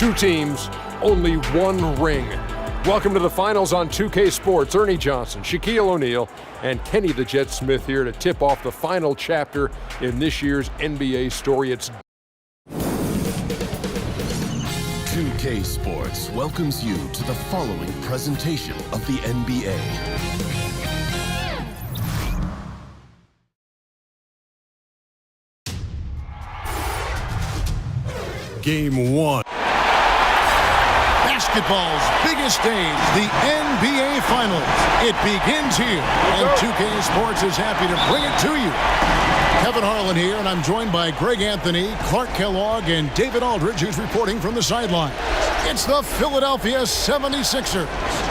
Two teams, only one ring. Welcome to the finals on 2K Sports. Ernie Johnson, Shaquille O'Neal, and Kenny the Jet Smith here to tip off the final chapter in this year's NBA story. It's 2K Sports welcomes you to the following presentation of the NBA. Game 1. Basketball's biggest stage, the NBA Finals. It begins here, and 2K Sports is happy to bring it to you. Kevin Harlan here, and I'm joined by Greg Anthony, Clark Kellogg, and David Aldridge, who's reporting from the sideline. It's the Philadelphia 76ers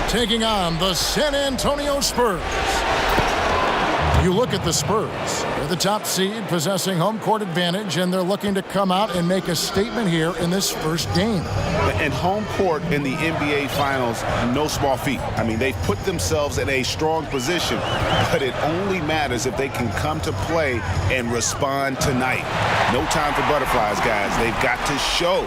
taking on the San Antonio Spurs. You look at the Spurs. They're the top seed, possessing home court advantage, and they're looking to come out and make a statement here in this first game. And home court in the NBA Finals, no small feat. I mean, they've put themselves in a strong position, but it only matters if they can come to play and respond tonight. No time for butterflies, guys. They've got to show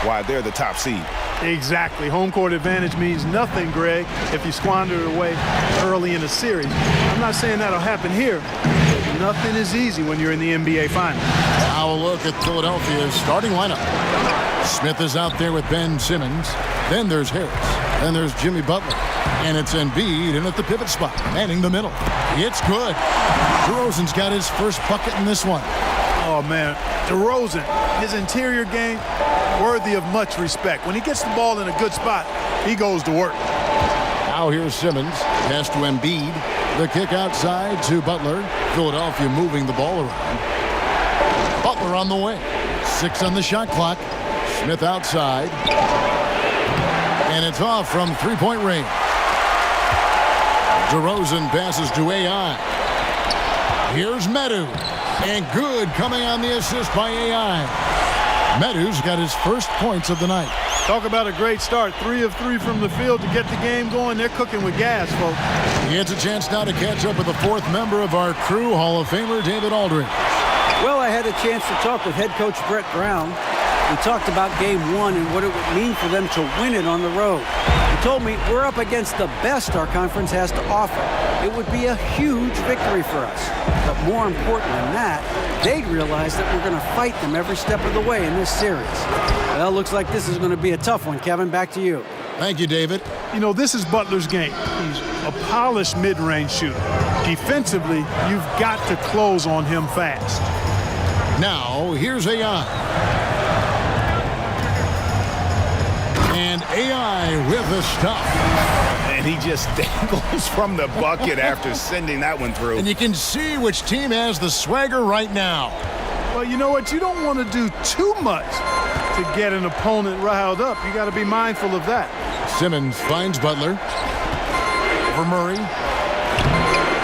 why they're the top seed. Exactly. Home court advantage means nothing, Greg, if you squander it away early in a series. I'm not saying that'll happen here, but nothing is easy when you're in the NBA Finals. Now a look at Philadelphia's starting lineup. Smith is out there with Ben Simmons. Then there's Harris. Then there's Jimmy Butler. And it's Embiid in at the pivot spot, manning the middle. It's good. DeRozan's got his first bucket in this one. Oh, man. DeRozan, his interior game, worthy of much respect. When he gets the ball in a good spot, he goes to work. Now here's Simmons. Pass to Embiid. The kick outside to Butler. Philadelphia moving the ball around. Butler on the way. 6 on the shot clock. Smith outside. And it's off from three-point range. DeRozan passes to AI. Here's Medu. And good coming on the assist by AI. Medu's got his first points of the night. Talk about a great start. 3 of 3 from the field to get the game going. They're cooking with gas, folks. He gets a chance now to catch up with the fourth member of our crew, Hall of Famer David Aldridge. Well, I had a chance to talk with head coach Brett Brown. We talked about game 1 and what it would mean for them to win it on the road. He told me we're up against the best our conference has to offer. It would be a huge victory for us. But more important than that, they'd realize that we're going to fight them every step of the way in this series. Well, looks like this is going to be a tough one, Kevin. Back to you. Thank you, David. You know, this is Butler's game. He's a polished mid-range shooter. Defensively, you've got to close on him fast. Now, here's AI. And AI with the stuff. And he just dangles from the bucket after sending that one through. And you can see which team has the swagger right now. Well, you know what? You don't want to do too much to get an opponent riled up. You got to be mindful of that. Simmons finds Butler. For Murray.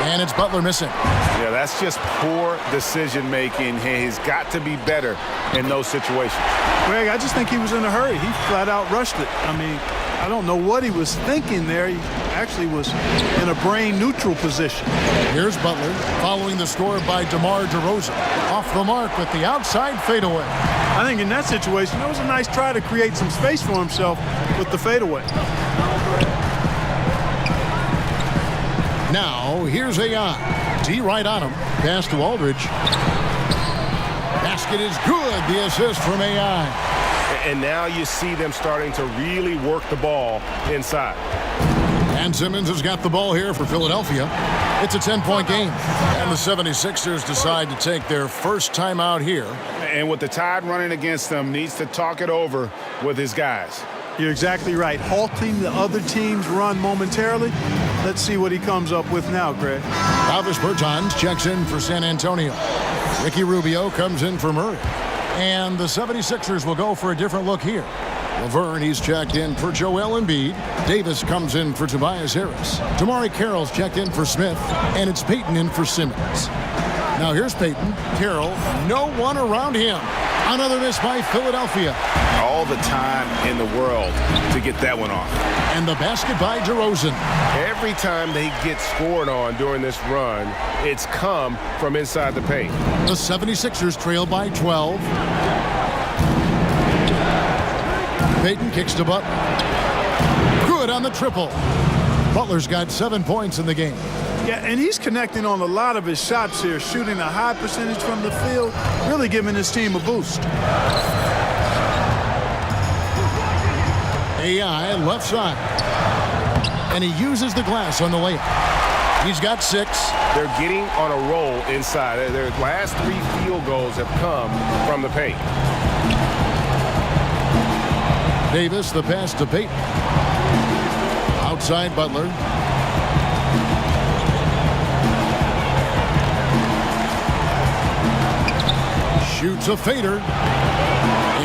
And it's Butler missing. Yeah, that's just poor decision-making. He's got to be better in those situations. Greg, I just think he was in a hurry. He flat out rushed it. I mean, I don't know what he was thinking there. He actually was in a brain-neutral position. Here's Butler following the score by DeMar DeRozan. Off the mark with the outside fadeaway. I think in that situation, it was a nice try to create some space for himself with the fadeaway. Now, here's AI. D right on him. Pass to Aldridge. Basket is good. The assist from AI. And now you see them starting to really work the ball inside. And Simmons has got the ball here for Philadelphia. It's a 10-point game. And the 76ers decide to take their first time out here. And with the tide running against them, needs to talk it over with his guys. You're exactly right. Halting the other team's run momentarily. Let's see what he comes up with now, Greg. Davis Bertans checks in for San Antonio. Ricky Rubio comes in for Murray. And the 76ers will go for a different look here. Laverne, he's checked in for Joel Embiid. Davis comes in for Tobias Harris. Tamari Carroll's checked in for Smith. And it's Payton in for Simmons. Now here's Payton. Carroll, no one around him. Another miss by Philadelphia. All the time in the world to get that one off. And the basket by DeRozan. Every time they get scored on during this run, it's come from inside the paint. The 76ers trail by 12. Payton kicks to Butler. Good on the triple. Butler's got 7 points in the game. Yeah, and he's connecting on a lot of his shots here, shooting a high percentage from the field, really giving his team a boost. AI left side. And he uses the glass on the layup. He's got 6. They're getting on a roll inside. Their last 3 field goals have come from the paint. Davis, the pass to Payton. Outside Butler. Shoots a fader.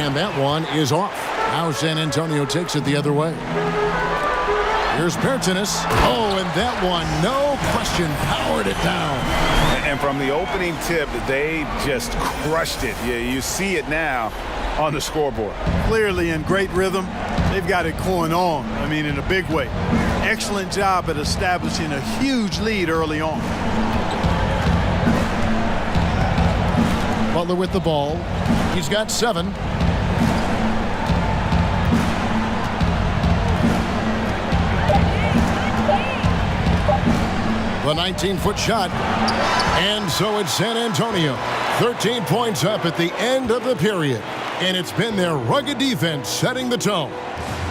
And that one is off. Now San Antonio takes it the other way. Here's Pertinis. Oh, and that one, no question, powered it down. And from the opening tip, they just crushed it. Yeah, you see it now on the scoreboard. Clearly in great rhythm. They've got it going on, I mean, in a big way. Excellent job at establishing a huge lead early on. Butler with the ball. He's got 7. The 19-foot shot. And so it's San Antonio. 13 points up at the end of the period. And it's been their rugged defense setting the tone.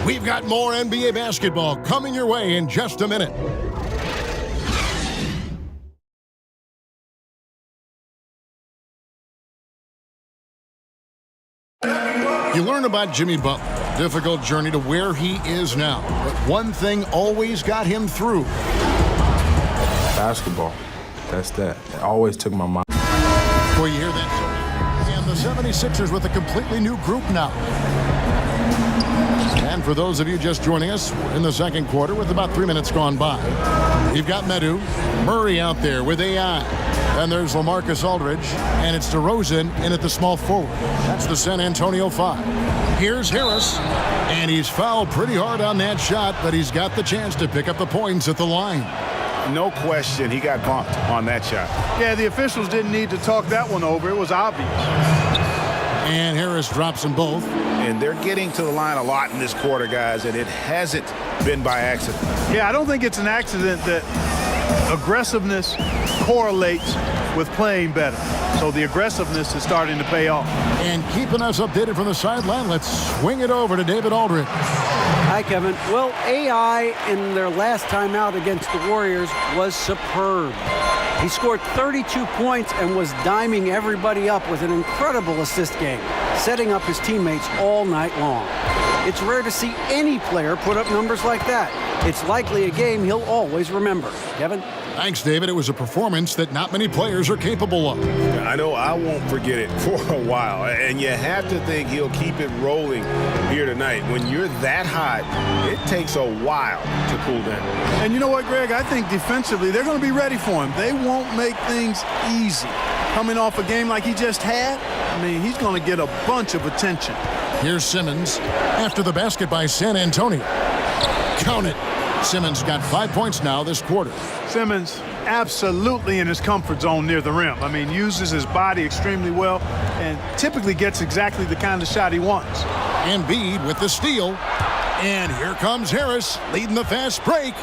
We've got more NBA basketball coming your way in just a minute. You learn about Jimmy Butler. Difficult journey to where he is now. But one thing always got him through. Basketball. That's that. It always took my mind. Before you hear that, and the 76ers with a completely new group now. And for those of you just joining us, we're in the second quarter with about 3 minutes gone by. We've got Medu, Murray out there with AI. Then there's LaMarcus Aldridge, and it's DeRozan in at the small forward. That's the San Antonio 5. Here's Harris, and he's fouled pretty hard on that shot, but he's got the chance to pick up the points at the line. No question, he got bumped on that shot. Yeah, the officials didn't need to talk that one over. It was obvious. And Harris drops them both. And they're getting to the line a lot in this quarter, guys, and it hasn't been by accident. Yeah, I don't think it's an accident that aggressiveness correlates with playing better. So the aggressiveness is starting to pay off. And keeping us updated from the sideline, let's swing it over to David Aldridge. Hi, Kevin. Well, AI in their last time out against the Warriors was superb. He scored 32 points and was diming everybody up with an incredible assist game, setting up his teammates all night long. It's rare to see any player put up numbers like that. It's likely a game he'll always remember. Kevin? Thanks, David. It was a performance that not many players are capable of. I know I won't forget it for a while, and you have to think he'll keep it rolling here tonight. When you're that hot, it takes a while to cool down. And you know what, Greg? I think defensively they're going to be ready for him. They won't make things easy. Coming off a game like he just had, I mean, he's going to get a bunch of attention. Here's Simmons after the basket by San Antonio. Count it. Simmons got 5 points now this quarter. Simmons absolutely in his comfort zone near the rim. I mean, uses his body extremely well and typically gets exactly the kind of shot he wants. Embiid with the steal. And here comes Harris leading the fast break.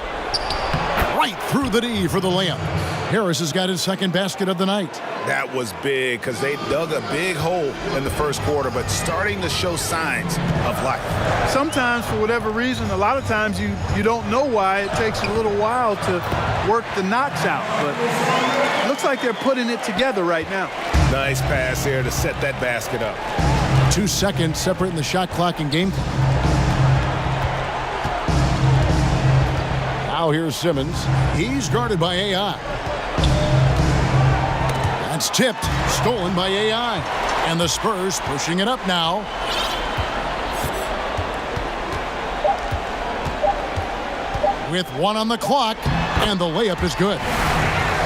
Right through the D for the layup. Harris has got his second basket of the night. That was big because they dug a big hole in the first quarter, but starting to show signs of life. Sometimes, for whatever reason, a lot of times you don't know why. It takes a little while to work the knots out, but it looks like they're putting it together right now. Nice pass here to set that basket up. 2 seconds separating the shot clock and game clock. Now here's Simmons. He's guarded by AI. That's tipped, stolen by AI. And the Spurs pushing it up now. With 1 on the clock, and the layup is good.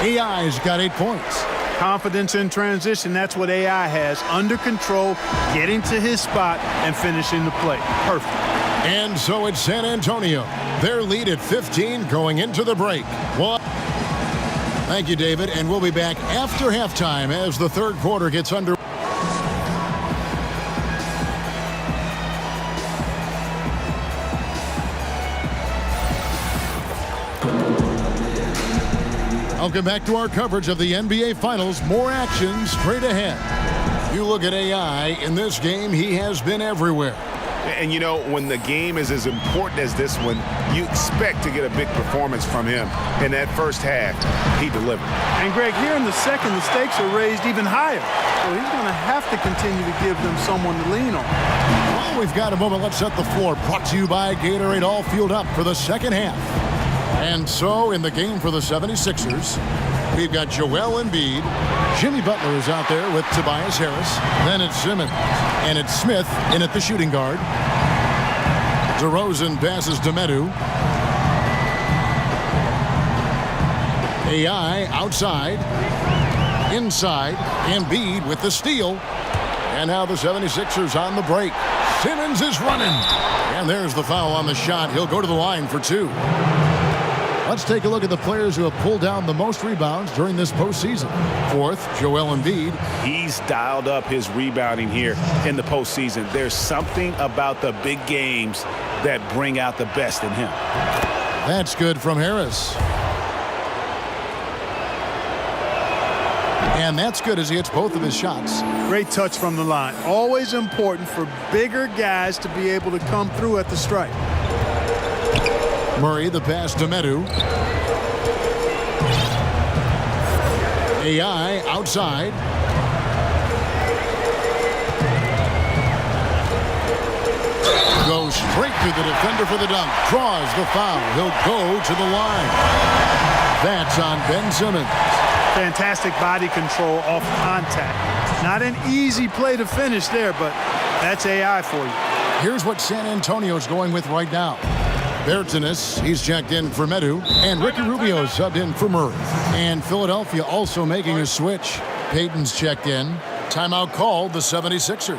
AI's got 8 points. Confidence in transition, that's what AI has. Under control, getting to his spot, and finishing the play. Perfect. And so it's San Antonio. Their lead at 15 going into the break. Thank you, David, and we'll be back after halftime as the third quarter gets underway. Welcome back to our coverage of the NBA Finals. More action straight ahead. You look at AI in this game, he has been everywhere. And, you know, when the game is as important as this one, you expect to get a big performance from him. In that first half, he delivered. And, Greg, here in the second, the stakes are raised even higher. So he's going to have to continue to give them someone to lean on. Well, we've got a moment. Let's set the floor. Brought to you by Gatorade. All fueled up for the second half. And so, in the game for the 76ers, we've got Joel Embiid. Jimmy Butler is out there with Tobias Harris. Then it's Simmons. And it's Smith in at the shooting guard. DeRozan passes to Medu. AI outside. Inside. Embiid with the steal. And now the 76ers on the break. Simmons is running. And there's the foul on the shot. He'll go to the line for two. Let's take a look at the players who have pulled down the most rebounds during this postseason. Fourth, Joel Embiid. He's dialed up his rebounding here in the postseason. There's something about the big games that bring out the best in him. That's good from Harris. And that's good as he hits both of his shots. Great touch from the line. Always important for bigger guys to be able to come through at the stripe. Murray, the pass to Medu. AI outside. Goes straight to the defender for the dunk. Draws the foul. He'll go to the line. That's on Ben Simmons. Fantastic body control off contact. Not an easy play to finish there, but that's AI for you. Here's what San Antonio's going with right now. Bertanis, he's checked in for Medu, and Ricky Rubio subbed in for Murray. And Philadelphia also making a switch. Payton's checked in. Timeout called, the 76ers.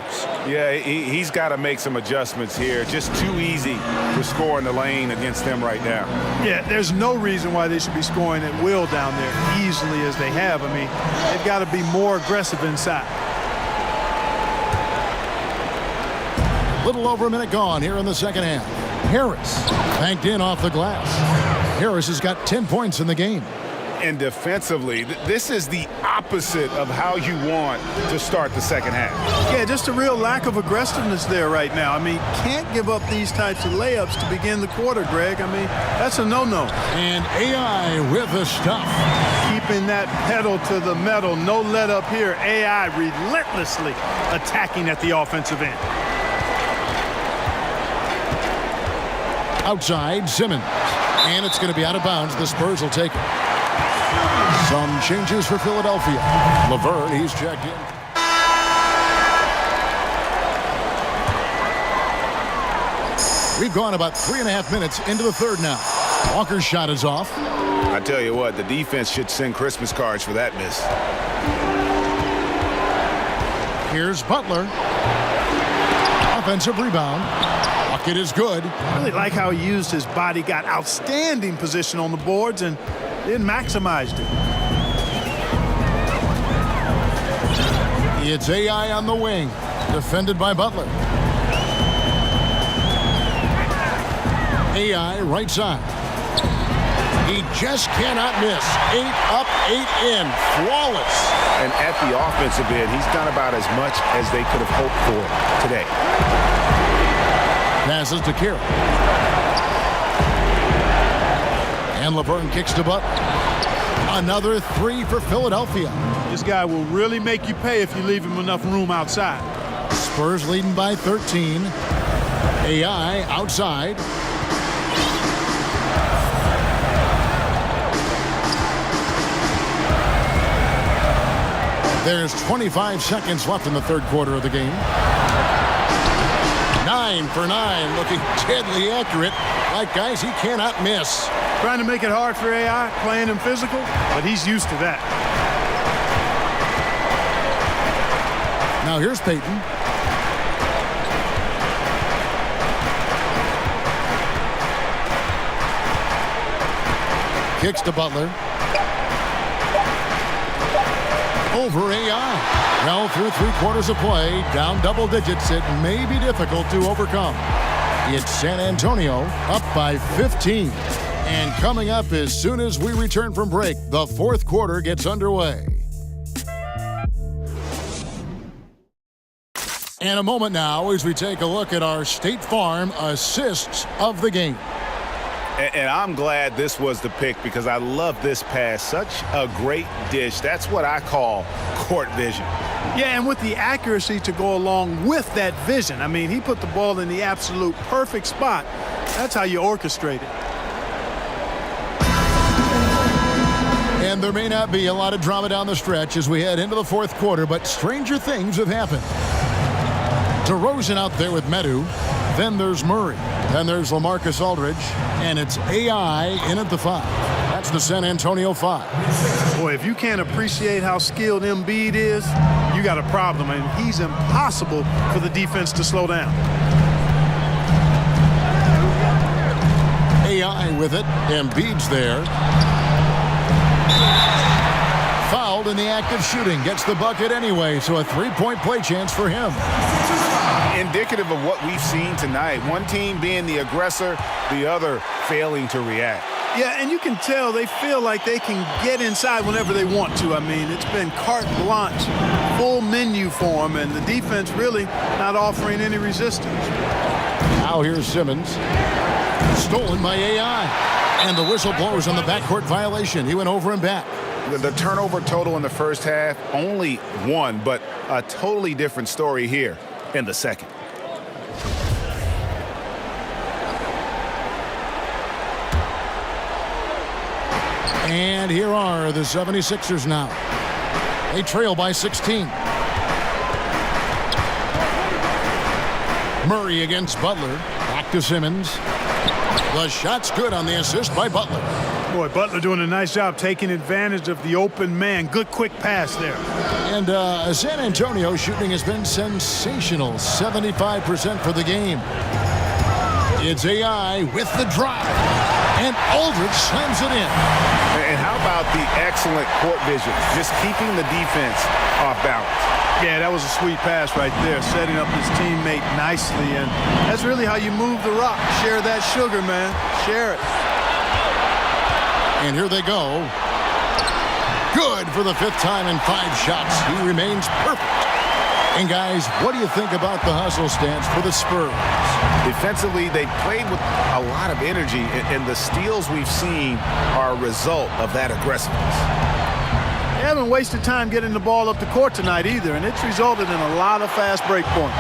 Yeah, he's got to make some adjustments here. Just too easy to score in the lane against them right now. Yeah, there's no reason why they should be scoring at will down there easily as they have. I mean, they've got to be more aggressive inside. Little over a minute gone here in the second half. Harris banked in off the glass. Harris has got 10 points in the game. And defensively, this is the opposite of how you want to start the second half. Yeah, just a real lack of aggressiveness there right now. I mean, can't give up these types of layups to begin the quarter, Greg. I mean, that's a no-no. And AI with the stuff. Keeping that pedal to the metal. No let up here. AI relentlessly attacking at the offensive end. Outside, Simmons. And it's going to be out of bounds. The Spurs will take it. Some changes for Philadelphia. Laverne, he's checked in. We've gone about 3.5 minutes into the third now. Walker's shot is off. I tell you what, the defense should send Christmas cards for that miss. Here's Butler. Offensive rebound. Bucket is good. I really like how he used his body, got outstanding position on the boards, and then maximized it. It's AI on the wing, defended by Butler. AI right side. He just cannot miss. 8 up, 8 in. Flawless. And at the offensive end, he's done about as much as they could have hoped for today. Passes to Carroll. And Laverne kicks to Butler. Another 3 for Philadelphia. This guy will really make you pay if you leave him enough room outside. Spurs leading by 13. AI outside. There's 25 seconds left in the third quarter of the game. 9 for 9, looking deadly accurate. Like guys he cannot miss. Trying to make it hard for AI, playing him physical, but he's used to that. Now here's Payton. Kicks to Butler. Over AI. Well, through 3/4 of play, down double digits, it may be difficult to overcome. It's San Antonio up by 15. And coming up as soon as we return from break, the fourth quarter gets underway. And a moment now as we take a look at our State Farm assists of the game. And I'm glad this was the pick because I love this pass. Such a great dish. That's what I call court vision. Yeah, and with the accuracy to go along with that vision. I mean, he put the ball in the absolute perfect spot. That's how you orchestrate it. And there may not be a lot of drama down the stretch as we head into the fourth quarter, but stranger things have happened. DeRozan out there with Medu. Then there's Murray. Then there's LaMarcus Aldridge. And it's AI in at the 5. That's the San Antonio 5. Boy, if you can't appreciate how skilled Embiid is, you got a problem. And he's impossible for the defense to slow down. AI with it. Embiid's there. Fouled in the act of shooting. Gets the bucket anyway, so a three-point play chance for him. Indicative of what we've seen tonight. One team being the aggressor, the other failing to react. Yeah, and you can tell they feel like they can get inside whenever they want to. I mean, it's been carte blanche, full menu for them, and the defense really not offering any resistance. Now here's Simmons. Stolen by AI. And the whistle blows on the backcourt violation. He went over and back. The turnover total in the first half, only 1, but a totally different story here in the second. And here are the 76ers now. They trail by 16. Murray against Butler. Back to Simmons. The shot's good on the assist by Butler. Boy, Butler doing a nice job taking advantage of the open man. Good quick pass there. And San Antonio shooting has been sensational. 75% for the game. It's AI with the drive. And Aldridge slams it in. And how about the excellent court vision? Just keeping the defense off balance. Yeah, that was a sweet pass right there, setting up his teammate nicely. And that's really how you move the rock. Share that sugar, man. Share it. And here they go. Good for the 5th time in 5 shots. He remains perfect. And guys, what do you think about the hustle stance for the Spurs? Defensively, they played with a lot of energy, and the steals we've seen are a result of that aggressiveness. They haven't wasted time getting the ball up the court tonight either, and it's resulted in a lot of fast break points.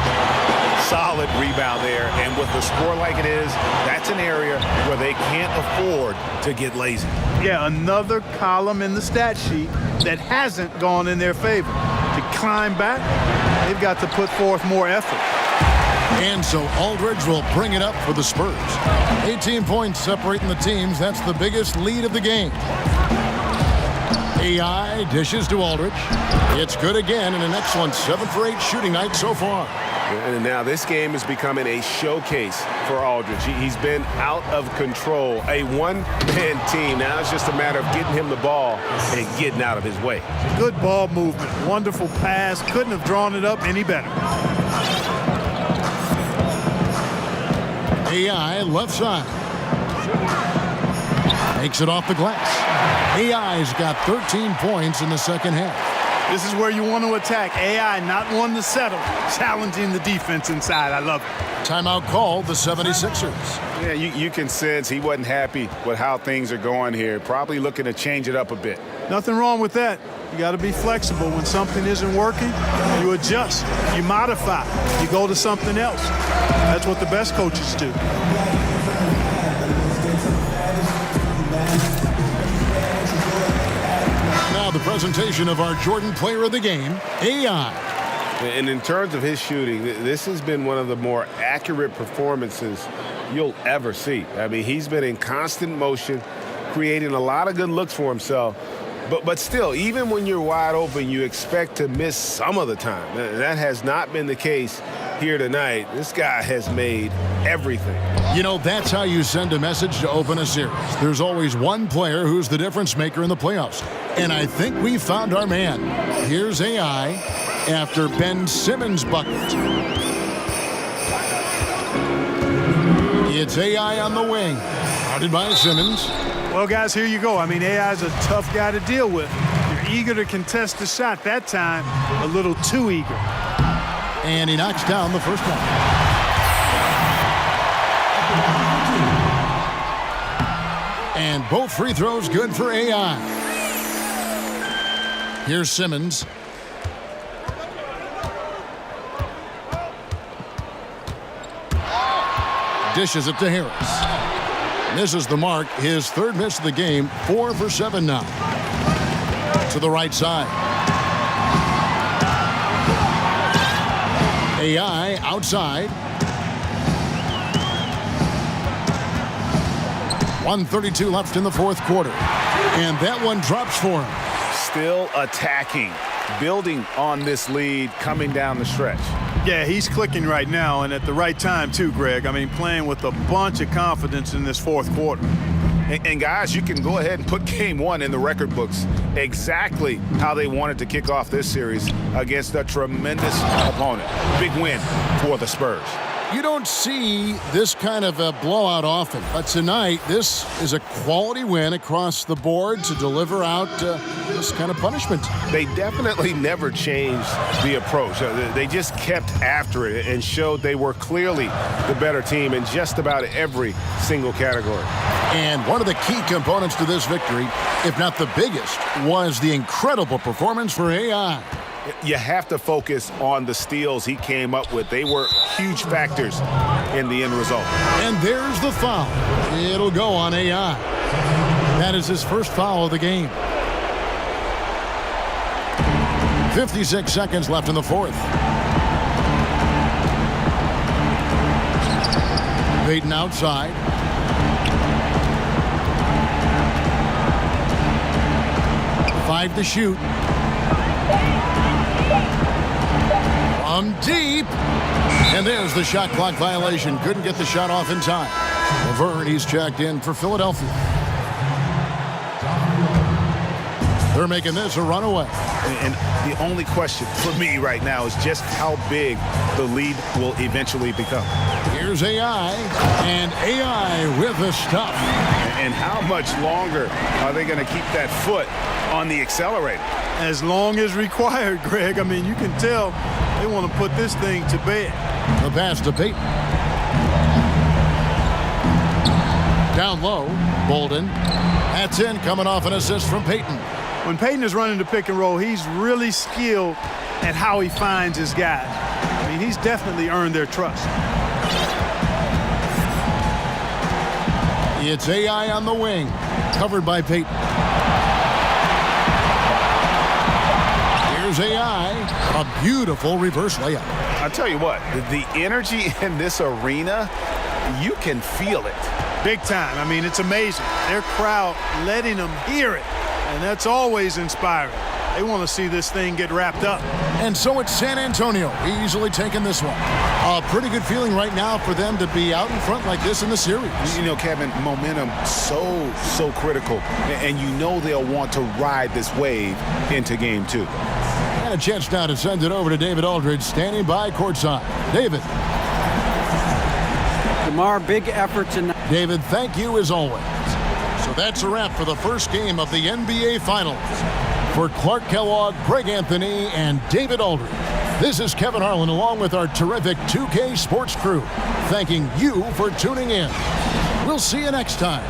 Solid rebound there, and with the score like it is, that's an area where they can't afford to get lazy. Yeah, another column in the stat sheet that hasn't gone in their favor. To climb back, they've got to put forth more effort. And so Aldridge will bring it up for the Spurs. 18 points separating the teams. That's the biggest lead of the game. AI dishes to Aldridge. It's good again, and an excellent 7 for 8 shooting night so far. And now this game is becoming a showcase for Aldridge. He's been out of control. A one-man team. Now it's just a matter of getting him the ball and getting out of his way. Good ball movement. Wonderful pass. Couldn't have drawn it up any better. AI left side. Makes it off the glass. AI's got 13 points in the second half. This is where you want to attack. AI not one to settle. Challenging the defense inside. I love it. Timeout called the 76ers. Yeah, you can sense he wasn't happy with how things are going here. Probably looking to change it up a bit. Nothing wrong with that. You got to be flexible. When something isn't working, you adjust. You modify. You go to something else. That's what the best coaches do. Now the presentation of our Jordan Player of the Game, AI. And in terms of his shooting, this has been one of the more accurate performances you'll ever see. I mean, he's been in constant motion, creating a lot of good looks for himself. But still, even when you're wide open, you expect to miss some of the time. That has not been the case here tonight. This guy has made everything. You know, that's how you send a message to open a series. There's always one player who's the difference maker in the playoffs. And I think we found our man. Here's AI after Ben Simmons' bucket. It's AI on the wing. Guarded by Simmons. Well, guys, here you go. I mean, AI is a tough guy to deal with. You're eager to contest the shot. That time, a little too eager. And he knocks down the first one. And both free throws good for AI. Here's Simmons. Dishes it to Harris. Misses the mark. His third miss of the game. 4 for 7 now. To the right side. AI outside. 1:32 left in the fourth quarter. And that one drops for him. Still attacking, building on this lead coming down the stretch. Yeah, he's clicking right now, and at the right time, too, Greg. I mean, playing with a bunch of confidence in this fourth quarter. And guys, you can go ahead and put game one in the record books. Exactly how they wanted to kick off this series against a tremendous opponent. Big win for the Spurs. You don't see this kind of a blowout often, but tonight this is a quality win across the board to deliver out this kind of punishment. They definitely never changed the approach. They just kept after it and showed they were clearly the better team in just about every single category. And one of the key components to this victory, if not the biggest, was the incredible performance for AI. You have to focus on the steals he came up with. They were huge factors in the end result. And there's the foul. It'll go on AI. That is his first foul of the game. 56 seconds left in the fourth. Payton outside. Five to shoot. From deep. And there's the shot clock violation. Couldn't get the shot off in time. Laverne, he's checked in for Philadelphia. They're making this a runaway. And the only question for me right now is just how big the lead will eventually become. Here's AI, and AI with the stuff. And how much longer are they going to keep that foot on the accelerator? As long as required, Greg. I mean, you can tell they want to put this thing to bed. The pass to Payton. Down low, Bolden. That's in, coming off an assist from Payton. When Payton is running the pick and roll, he's really skilled at how he finds his guys. I mean, he's definitely earned their trust. It's AI on the wing, covered by Payton. Here's AI, a beautiful reverse layup. I'll tell you what, the energy in this arena, you can feel it. Big time. I mean, it's amazing. Their crowd letting them hear it. And that's always inspiring. They want to see this thing get wrapped up. And so it's San Antonio easily taking this one. A pretty good feeling right now for them to be out in front like this in the series. You know, Kevin, momentum so critical. And you know they'll want to ride this wave into game two. And a chance now to send it over to David Aldridge, standing by courtside. David. DeMar, big effort tonight. David, thank you as always. So that's a wrap for the first game of the NBA Finals. For Clark Kellogg, Greg Anthony, and David Aldridge, this is Kevin Harlan along with our terrific 2K Sports crew, thanking you for tuning in. We'll see you next time.